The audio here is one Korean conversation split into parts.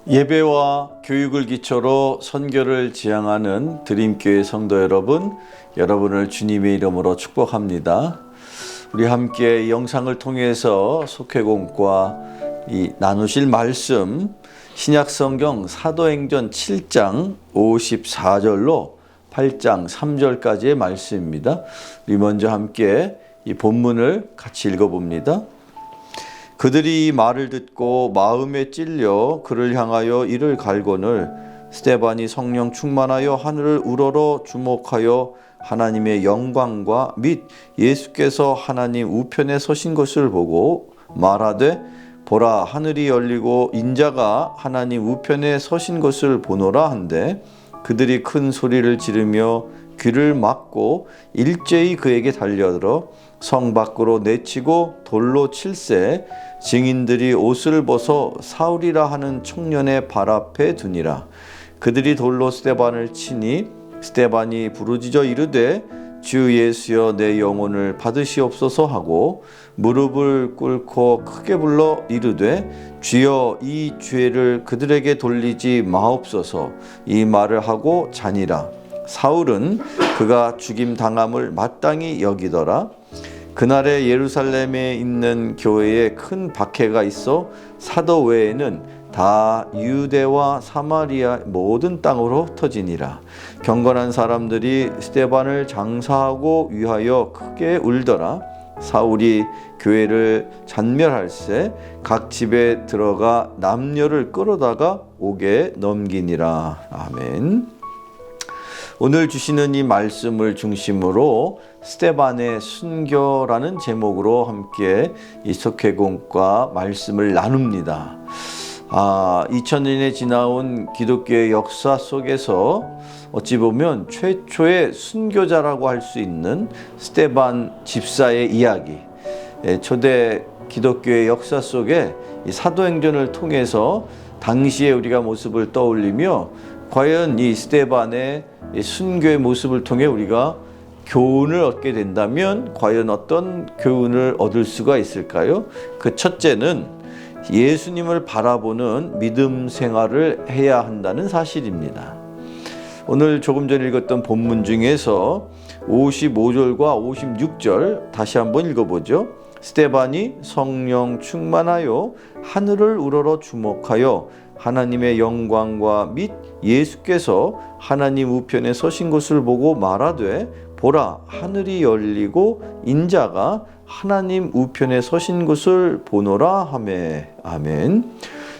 예배와 교육을 기초로 선교를 지향하는 드림교회 성도 여러분, 여러분을 주님의 이름으로 축복합니다. 우리 함께 이 영상을 통해서 속회공과 나누실 말씀, 신약성경 사도행전 7장 54절로 8장 3절까지의 말씀입니다. 우리 먼저 함께 이 본문을 같이 읽어봅니다. 그들이 이 말을 듣고 마음에 찔려 그를 향하여 이를 갈거늘 스데반이 성령 충만하여 하늘을 우러러 주목하여 하나님의 영광과 및 예수께서 하나님 우편에 서신 것을 보고 말하되 보라 하늘이 열리고 인자가 하나님 우편에 서신 것을 보노라 한데 그들이 큰 소리를 지르며 귀를 막고 일제히 그에게 달려들어 성 밖으로 내치고 돌로 칠세 증인들이 옷을 벗어 사울이라 하는 청년의 발 앞에 두니라. 그들이 돌로 스데반을 치니 스데반이 부르짖어 이르되 주 예수여 내 영혼을 받으시옵소서 하고 무릎을 꿇고 크게 불러 이르되 주여 이 죄를 그들에게 돌리지 마옵소서. 이 말을 하고 자니라. 사울은 그가 죽임 당함을 마땅히 여기더라. 그날에 예루살렘에 있는 교회에 큰 박해가 있어 사도 외에는 다 유대와 사마리아 모든 땅으로 흩어지니라. 경건한 사람들이 스데반을 장사하고 위하여 크게 울더라. 사울이 교회를 잔멸할세 각 집에 들어가 남녀를 끌어다가 옥에 넘기니라. 아멘. 오늘 주시는 이 말씀을 중심으로 스데반의 순교라는 제목으로 함께 이 속회공과 말씀을 나눕니다. 2000년에 지나온 기독교의 역사 속에서 어찌 보면 최초의 순교자라고 할 수 있는 스데반 집사의 이야기, 초대 기독교의 역사 속에 이 사도행전을 통해서 당시의 우리가 모습을 떠올리며 과연 이 스데반의 순교의 모습을 통해 우리가 교훈을 얻게 된다면 과연 어떤 교훈을 얻을 수가 있을까요? 그 첫째는 예수님을 바라보는 믿음 생활을 해야 한다는 사실입니다. 오늘 조금 전에 읽었던 본문 중에서 55절과 56절 다시 한번 읽어보죠. 스데반이 성령 충만하여 하늘을 우러러 주목하여 하나님의 영광과 및 예수께서 하나님 우편에 서신 것을 보고 말하되 보라 하늘이 열리고 인자가 하나님 우편에 서신 것을 보노라 하매. 아멘.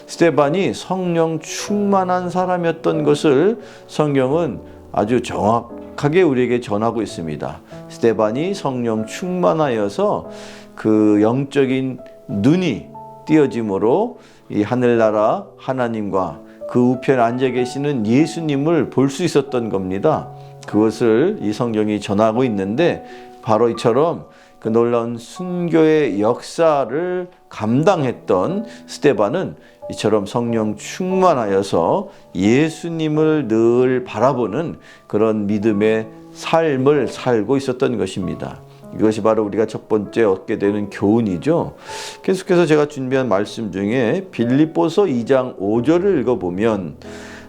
스데반이 성령 충만한 사람이었던 것을 성경은 아주 정확하게 우리에게 전하고 있습니다. 스데반이 성령 충만하여서 그 영적인 눈이 띄어짐으로 이 하늘나라 하나님과 그 우편에 앉아 계시는 예수님을 볼 수 있었던 겁니다. 그것을 이 성경이 전하고 있는데 바로 이처럼 그 놀라운 순교의 역사를 감당했던 스데반은 이처럼 성령 충만하여서 예수님을 늘 바라보는 그런 믿음의 삶을 살고 있었던 것입니다. 이것이 바로 우리가 첫 번째 얻게 되는 교훈이죠. 계속해서 제가 준비한 말씀 중에 빌립보서 2장 5절을 읽어보면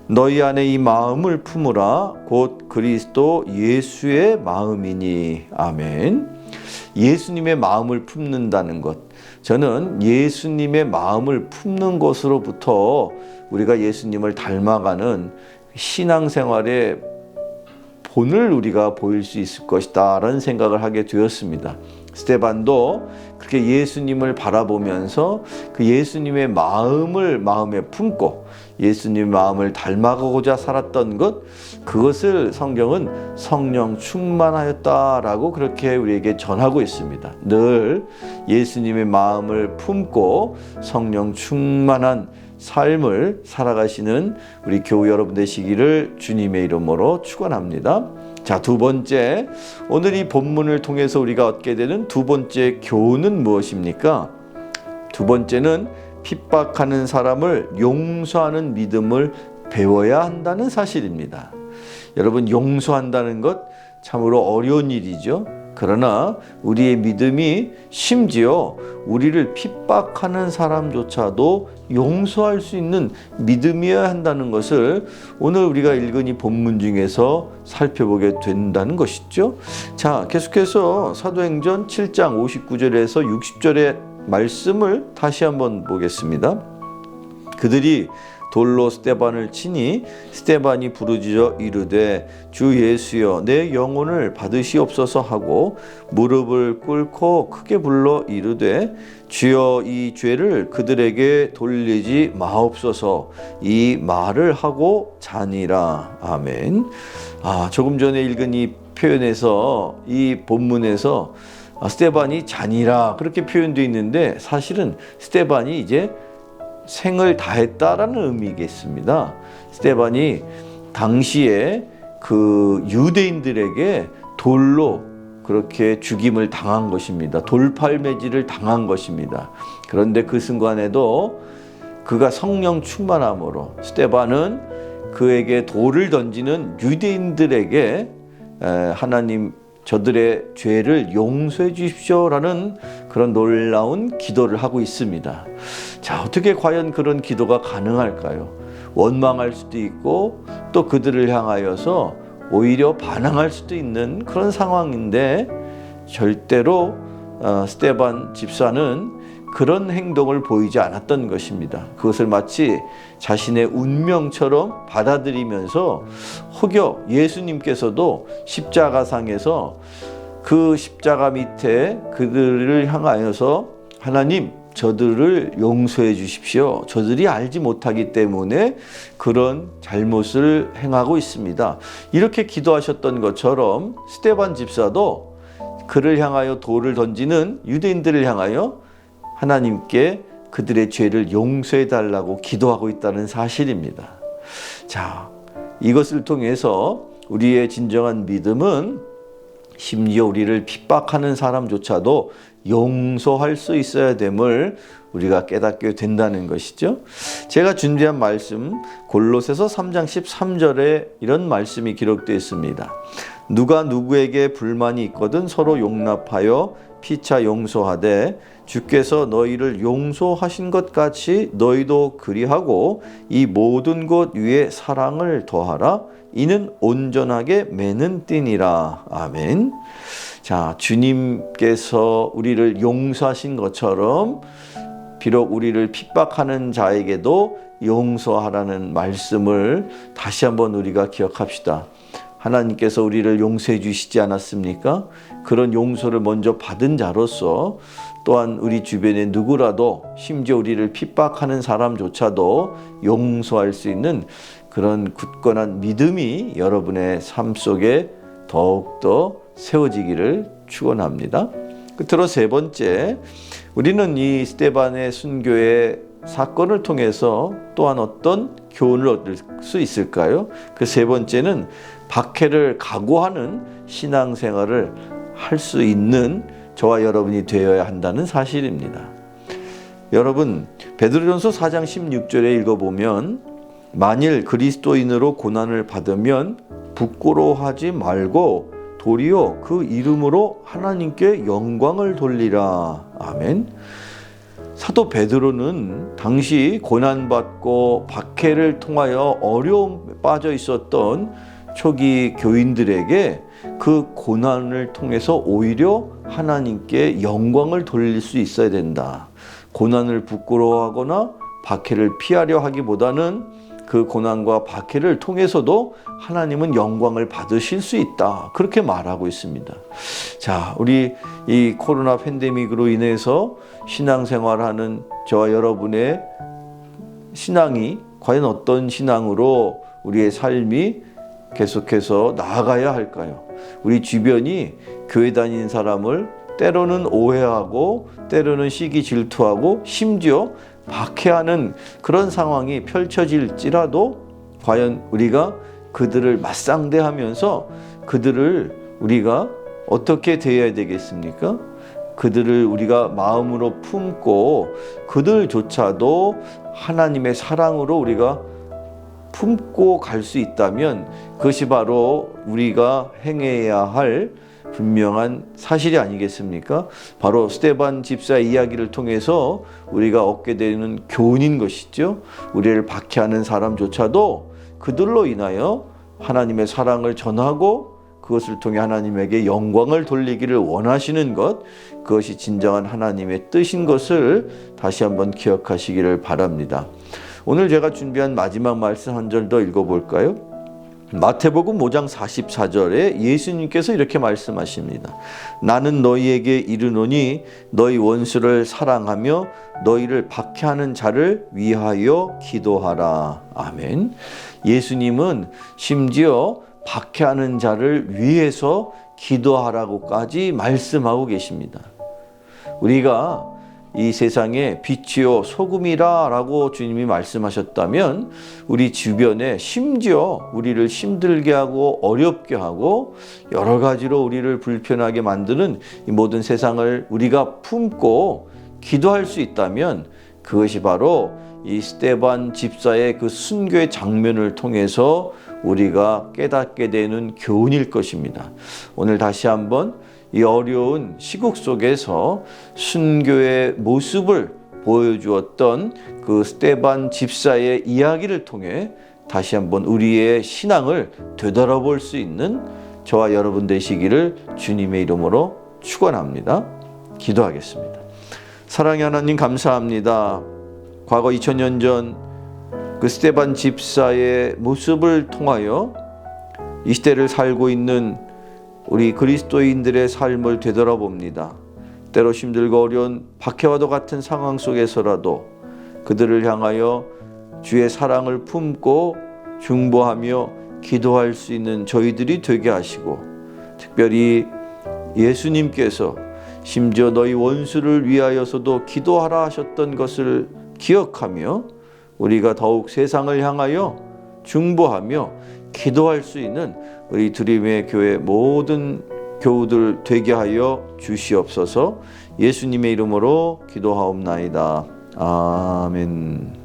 너희 안에 이 마음을 품으라 곧 그리스도 예수의 마음이니. 아멘. 예수님의 마음을 품는다는 것, 저는 예수님의 마음을 품는 것으로부터 우리가 예수님을 닮아가는 신앙생활의 본을 우리가 보일 수 있을 것이다 라는 생각을 하게 되었습니다. 스데반도 그렇게 예수님을 바라보면서 그 예수님의 마음을 마음에 품고 예수님의 마음을 닮아가고자 살았던 것, 그것을 성경은 성령 충만하였다라고 그렇게 우리에게 전하고 있습니다. 늘 예수님의 마음을 품고 성령 충만한 삶을 살아가시는 우리 교우 여러분 되시기를 주님의 이름으로 축원합니다. 자, 두 번째, 오늘 이 본문을 통해서 우리가 얻게 되는 두 번째 교훈은 무엇입니까? 두 번째는 핍박하는 사람을 용서하는 믿음을 배워야 한다는 사실입니다. 여러분, 용서한다는 것 참으로 어려운 일이죠. 그러나 우리의 믿음이 심지어 우리를 핍박하는 사람조차도 용서할 수 있는 믿음이어야 한다는 것을 오늘 우리가 읽은 이 본문 중에서 살펴보게 된다는 것이죠. 자, 계속해서 사도행전 7장 59절에서 60절의 말씀을 다시 한번 보겠습니다. 그들이 돌로 스데반을 치니 스데반이 부르짖어 이르되 주 예수여 내 영혼을 받으시옵소서 하고 무릎을 꿇고 크게 불러 이르되 주여 이 죄를 그들에게 돌리지 마옵소서 이 말을 하고 자니라. 아멘. 조금 전에 읽은 이 표현에서 이 본문에서 스데반이 자니라 그렇게 표현되어 있는데 사실은 스데반이 이제 생을 다했다라는 의미겠습니다. 스데반이 당시에 그 유대인들에게 돌로 그렇게 죽임을 당한 것입니다. 돌팔매질을 당한 것입니다. 그런데 그 순간에도 그가 성령 충만함으로 스데반은 그에게 돌을 던지는 유대인들에게 하나님 저들의 죄를 용서해 주십시오라는 그런 놀라운 기도를 하고 있습니다. 자, 어떻게 과연 그런 기도가 가능할까요? 원망할 수도 있고 또 그들을 향하여서 오히려 반항할 수도 있는 그런 상황인데 절대로 스데반 집사는 그런 행동을 보이지 않았던 것입니다. 그것을 마치 자신의 운명처럼 받아들이면서 혹여 예수님께서도 십자가상에서 그 십자가 밑에 그들을 향하여서 하나님 저들을 용서해 주십시오. 저들이 알지 못하기 때문에 그런 잘못을 행하고 있습니다. 이렇게 기도하셨던 것처럼 스데반 집사도 그를 향하여 돌을 던지는 유대인들을 향하여 하나님께 그들의 죄를 용서해 달라고 기도하고 있다는 사실입니다. 자, 이것을 통해서 우리의 진정한 믿음은 심지어 우리를 핍박하는 사람조차도 용서할 수 있어야 됨을 우리가 깨닫게 된다는 것이죠. 제가 준비한 말씀 골로새서 3장 13절에 이런 말씀이 기록되어 있습니다. 누가 누구에게 불만이 있거든 서로 용납하여 피차 용서하되 주께서 너희를 용서하신 것 같이 너희도 그리하고 이 모든 것 위에 사랑을 더하라. 이는 온전하게 매는 띠니라. 아멘. 자, 주님께서 우리를 용서하신 것처럼 비록 우리를 핍박하는 자에게도 용서하라는 말씀을 다시 한번 우리가 기억합시다. 하나님께서 우리를 용서해 주시지 않았습니까? 그런 용서를 먼저 받은 자로서 또한 우리 주변에 누구라도 심지어 우리를 핍박하는 사람조차도 용서할 수 있는 그런 굳건한 믿음이 여러분의 삶 속에 더욱더 세워지기를 축원합니다. 끝으로 세 번째, 우리는 이 스데반의 순교의 사건을 통해서 또한 어떤 교훈을 얻을 수 있을까요? 그 세 번째는 박해를 각오하는 신앙생활을 할 수 있는 저와 여러분이 되어야 한다는 사실입니다. 여러분, 베드로전서 4장 16절에 읽어보면 만일 그리스도인으로 고난을 받으면 부끄러워하지 말고 도리어 그 이름으로 하나님께 영광을 돌리라. 아멘. 사도 베드로는 당시 고난받고 박해를 통하여 어려움에 빠져 있었던 초기 교인들에게 그 고난을 통해서 오히려 하나님께 영광을 돌릴 수 있어야 된다. 고난을 부끄러워하거나 박해를 피하려 하기보다는 그 고난과 박해를 통해서도 하나님은 영광을 받으실 수 있다. 그렇게 말하고 있습니다. 자, 우리 이 코로나 팬데믹으로 인해서 신앙생활하는 저와 여러분의 신앙이 과연 어떤 신앙으로 우리의 삶이 계속해서 나아가야 할까요? 우리 주변이 교회 다니는 사람을 때로는 오해하고 때로는 시기 질투하고 심지어 박해하는 그런 상황이 펼쳐질지라도 과연 우리가 그들을 맞상대하면서 그들을 우리가 어떻게 대해야 되겠습니까? 그들을 우리가 마음으로 품고 그들조차도 하나님의 사랑으로 우리가 품고 갈 수 있다면 그것이 바로 우리가 행해야 할 분명한 사실이 아니겠습니까? 바로 스데반 집사의 이야기를 통해서 우리가 얻게 되는 교훈인 것이죠. 우리를 박해하는 사람조차도 그들로 인하여 하나님의 사랑을 전하고 그것을 통해 하나님에게 영광을 돌리기를 원하시는 것, 그것이 진정한 하나님의 뜻인 것을 다시 한번 기억하시기를 바랍니다. 오늘 제가 준비한 마지막 말씀 한 절 더 읽어볼까요? 마태복음 5장 44절에 예수님께서 이렇게 말씀하십니다. 나는 너희에게 이르노니 너희 원수를 사랑하며 너희를 박해하는 자를 위하여 기도하라. 아멘. 예수님은 심지어 박해하는 자를 위해서 기도하라고까지 말씀하고 계십니다. 우리가 이 세상의 빛이요 소금이라 라고 주님이 말씀하셨다면 우리 주변에 심지어 우리를 힘들게 하고 어렵게 하고 여러 가지로 우리를 불편하게 만드는 이 모든 세상을 우리가 품고 기도할 수 있다면 그것이 바로 이 스데반 집사의 그 순교의 장면을 통해서 우리가 깨닫게 되는 교훈일 것입니다. 오늘 다시 한번 이 어려운 시국 속에서 순교의 모습을 보여주었던 그 스데반 집사의 이야기를 통해 다시 한번 우리의 신앙을 되돌아볼 수 있는 저와 여러분 되시기를 주님의 이름으로 축원합니다. 기도하겠습니다. 사랑의 하나님 감사합니다. 과거 2000년 전 그 스데반 집사의 모습을 통하여 이 시대를 살고 있는 우리 그리스도인들의 삶을 되돌아봅니다. 때로 힘들고 어려운 박해와도 같은 상황 속에서라도 그들을 향하여 주의 사랑을 품고 중보하며 기도할 수 있는 저희들이 되게 하시고, 특별히 예수님께서 심지어 너희 원수를 위하여서도 기도하라 하셨던 것을 기억하며 우리가 더욱 세상을 향하여 중보하며 기도할 수 있는 우리 드림의 교회 모든 교우들 되게 하여 주시옵소서. 예수님의 이름으로 기도하옵나이다. 아멘.